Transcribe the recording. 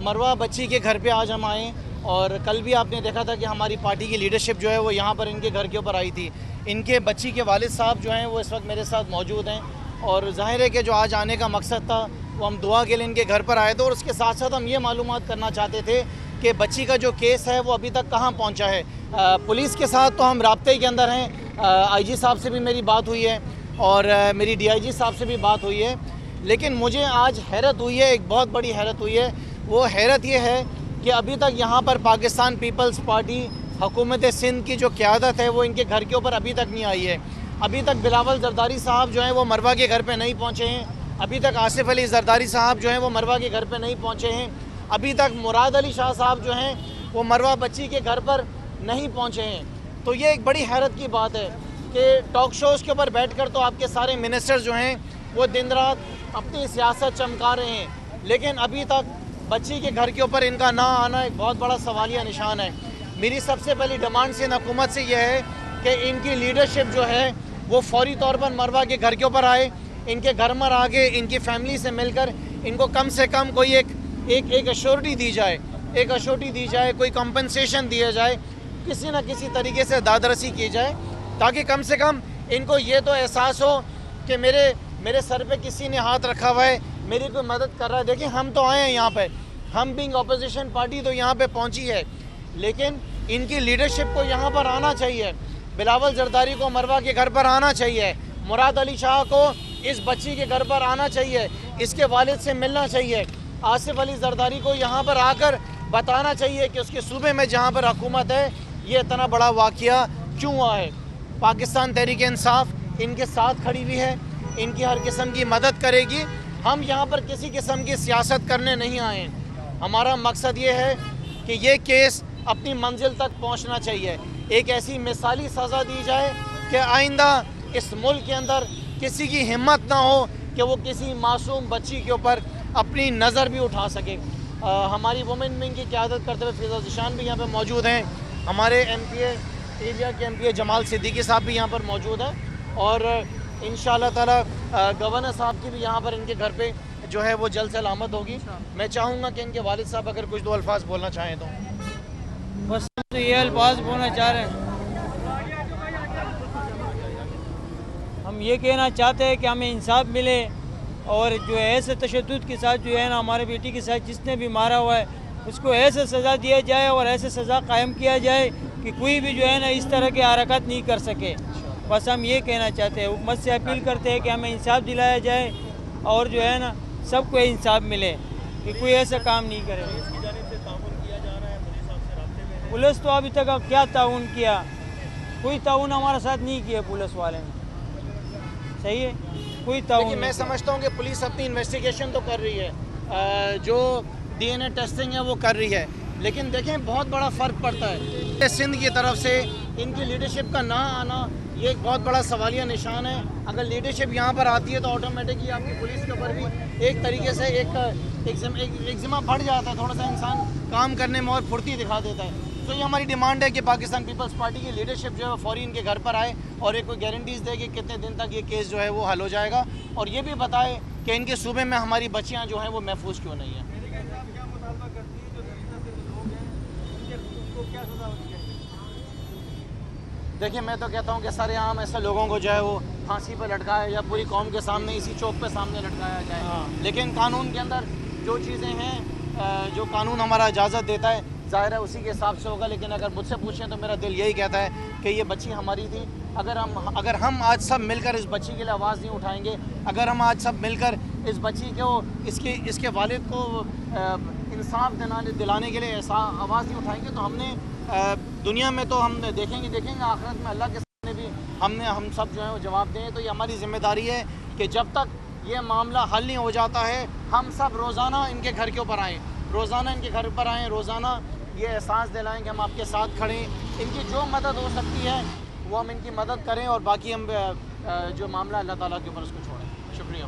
मरवा बच्ची के घर पे आज हम आए और कल भी आपने देखा था कि हमारी पार्टी की लीडरशिप जो है वो यहाँ पर इनके घर के ऊपर आई थी। इनके बच्ची के वालिद साहब जो हैं वो इस वक्त मेरे साथ मौजूद हैं और ज़ाहिर है कि जो आज आने का मकसद था वो हम दुआ के लिए इनके घर पर आए थे और उसके साथ साथ हम ये मालूमात करना चाहते थे कि बच्ची का जो केस है वो अभी तक कहाँ पहुँचा है। पुलिस के साथ तो हम राब्ते के अंदर हैं, आईजी साहब से भी मेरी बात हुई है और मेरी डीआईजी साहब से भी बात हुई है, लेकिन मुझे आज हैरत हुई है, एक बहुत बड़ी हैरत हुई है। वो हैरत ये है कि अभी तक यहाँ पर पाकिस्तान पीपल्स पार्टी हुकूमत सिंध की जो क़यादत है वो इनके घर के ऊपर अभी तक नहीं आई है। अभी तक बिलावल जरदारी साहब जो हैं वो मरवा के घर पे नहीं पहुँचे हैं, अभी तक आसिफ अली जरदारी साहब जो हैं वो मरवा के घर पे नहीं पहुँचे हैं, अभी तक मुराद अली शाह साहब जो हैं वो मरवा बच्ची के घर पर नहीं पहुँचे हैं। तो ये एक बड़ी हैरत की बात है कि टॉक शोज़ के ऊपर बैठकर तो आपके सारे मिनिस्टर्स जो हैं वो दिन रात अपनी सियासत चमका रहे हैं, लेकिन अभी तक बच्ची के घर के ऊपर इनका ना आना एक बहुत बड़ा सवालिया निशान है। मेरी सबसे पहली डिमांड से हुकूमत से यह है कि इनकी लीडरशिप जो है वो फौरी तौर पर मरवा के घर के ऊपर आए, इनके घर में आके इनकी फैमिली से मिलकर इनको कम से कम कोई एक अश्योरिटी दी जाए, एक अश्योरिटी दी जाए, कोई कंपनसेशन दिया जाए, किसी न किसी तरीके से दादरसी की जाए, ताकि कम से कम इनको ये तो एहसास हो कि मेरे सर पे किसी ने हाथ रखा हुआ है, मेरी कोई मदद कर रहा है। देखिए हम तो आए हैं यहाँ पे, हम बीइंग अपोजिशन पार्टी तो यहाँ पे पहुँची है, लेकिन इनकी लीडरशिप को यहाँ पर आना चाहिए। बिलावल जरदारी को मरवा के घर पर आना चाहिए, मुराद अली शाह को इस बच्ची के घर पर आना चाहिए, इसके वालिद से मिलना चाहिए, आसिफ अली जरदारी को यहाँ पर आकर बताना चाहिए कि उसके सूबे में जहाँ पर हुकूमत है ये इतना बड़ा वाक़या क्यों हुआ है। पाकिस्तान तहरीक इंसाफ इनके साथ खड़ी हुई है, इनकी हर किस्म की मदद करेगी। हम यहाँ पर किसी किस्म की सियासत करने नहीं आए, हमारा मकसद ये है कि ये केस अपनी मंजिल तक पहुँचना चाहिए, एक ऐसी मिसाली सज़ा दी जाए कि आइंदा इस मुल्क के अंदर किसी की हिम्मत ना हो कि वो किसी मासूम बच्ची के ऊपर अपनी नज़र भी उठा सके। हमारी वुमेन विंग की क़यादत करते हुए फिज़ा ज़िशान भी यहाँ पर मौजूद हैं, हमारे MPA एरिया के MPA जमाल सिद्दीकी साहब भी यहाँ पर मौजूद हैं और इंशाअल्लाह ताला गवर्नर साहब की भी यहाँ पर इनके घर पे जो है वो जल्द से आमद होगी। मैं चाहूँगा कि इनके वालिद साहब अगर कुछ दो अल्फाज बोलना चाहें तो। बस तो ये अल्फाज बोलना चाह रहे हैं, हम ये कहना चाहते हैं कि हमें इंसाफ मिले और जो है ऐसे तशद्दुद के साथ जो है ना हमारे बेटी के साथ जिसने भी मारा हुआ है उसको ऐसे सज़ा दिया जाए और ऐसे सज़ा कायम किया जाए कि कोई भी जो है ना इस तरह की हरकत नहीं कर सके। बस हम ये कहना चाहते हैं, हुकूमत से अपील करते हैं कि हमें इंसाफ दिलाया जाए और जो है ना सबको इंसाफ मिले कि कोई ऐसा काम नहीं करे। पुलिस तो अभी तक क्या ताउन किया, कोई ताउन हमारे साथ नहीं किया पुलिस वाले ने, सही है, कोई ताउन। मैं समझता हूँ कि पुलिस अपनी इन्वेस्टिगेशन तो कर रही है, जो DNA टेस्टिंग है वो कर रही है, लेकिन देखें बहुत बड़ा फ़र्क पड़ता है। सिंध की तरफ से इनकी लीडरशिप का ना आना ये एक बहुत बड़ा सवालिया निशान है। अगर लीडरशिप यहाँ पर आती है तो ऑटोमेटिकली आपकी पुलिस के ऊपर भी एक तरीके से एक ज़िम्मा बढ़ जाता है, थोड़ा सा इंसान काम करने में और फुर्ती दिखा देता है। तो ये हमारी डिमांड है कि पाकिस्तान पीपल्स पार्टी की लीडरशिप जो है वो फ़ौरी इनके घर पर आए और एक कोई गारंटीज़ दे कि कितने दिन तक ये केस जो है वो हल हो जाएगा, और ये भी बताए कि इनके सूबे में हमारी बच्चियाँ जो हैं वो महफूज क्यों नहीं हैं। देखिए मैं तो कहता हूँ कि सरेआम ऐसे लोगों को जो है वो फांसी पर लटकाया या पूरी कौम के सामने इसी चौक पे सामने लटकाया जाए। लेकिन कानून के अंदर जो चीज़ें हैं, जो कानून हमारा इजाज़त देता है, ज़ाहिर है उसी के हिसाब से होगा। लेकिन अगर मुझसे पूछें तो मेरा दिल यही कहता है कि ये बच्ची हमारी थी। अगर हम आज सब मिलकर इस बच्ची के लिए आवाज़ नहीं उठाएंगे, अगर हम आज सब मिलकर इस बच्ची को इसके वालिद को इंसाफ दिलाने के लिए आवाज़ नहीं उठाएंगे तो हमने दुनिया में तो हम देखेंगे आखिरत में अल्लाह के सामने भी हम सब जो है वो जवाब दें। तो ये हमारी ज़िम्मेदारी है कि जब तक ये मामला हल नहीं हो जाता है हम सब रोज़ाना इनके घर के ऊपर आएँ, रोज़ाना इनके घर पर आएँ, रोज़ाना ये एहसास दिलाएं कि हम आपके साथ खड़े हैं। इनकी जो मदद हो सकती है वो हम इनकी मदद करें और बाकी हम जो मामला अल्लाह ताला के ऊपर उसको छोड़ें। शुक्रिया।